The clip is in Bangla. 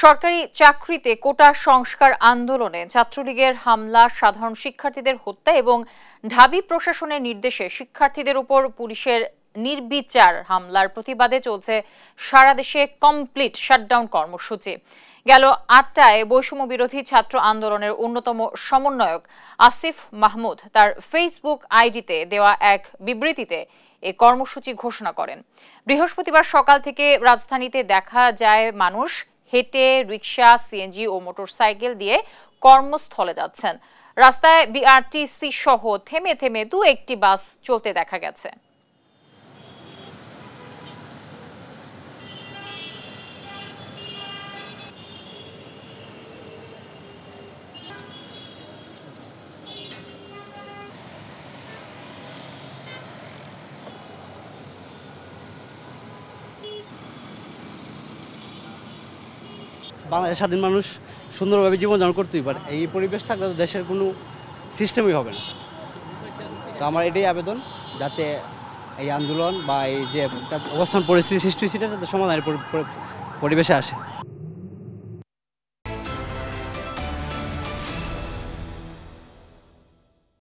সরকারি চাকরিতে কোটা সংস্কার আন্দোলনে ছাত্রলীগের হামলা, সাধারণ শিক্ষার্থীদের হত্যা এবং ঢাবি প্রশাসনের নির্দেশে শিক্ষার্থীদের উপর পুলিশের নির্বিচার হামলার প্রতিবাদে চলছে সারা দেশে কমপ্লিট শাটডাউন কর্মসূচি। গেল ৮টায় বৈষম্য বিরোধী ছাত্র আন্দোলনের অন্যতম সমন্বয়ক আসিফ মাহমুদ তার ফেসবুক আইডিতে দেওয়া এক বিবৃতিতে এই কর্মসূচি ঘোষণা করেন। বৃহস্পতিবার সকাল থেকে রাজধানীতে দেখা যায় মানুষ হেঁটে, রিকশা, সিএনজি ও মোটরসাইকেল দিয়ে কর্মস্থলে যাচ্ছেন। রাস্তায় বিআরটিসি সহ থেমে থেমে দু একটি বাস চলতে দেখা গেছে। বাংলাদেশের স্বাধীন মানুষ সুন্দরভাবে জীবনযাপন করতেই পারে। এই পরিবেশ থাকলে তো দেশের কোনো সিস্টেমই হবে না। তো আমার এটাই আবেদন, যাতে এই আন্দোলন বা এই যে অবস্থান পরিস্থিতি সৃষ্টি হয়েছে যাতে সমাধানের পরিবেশে আসে।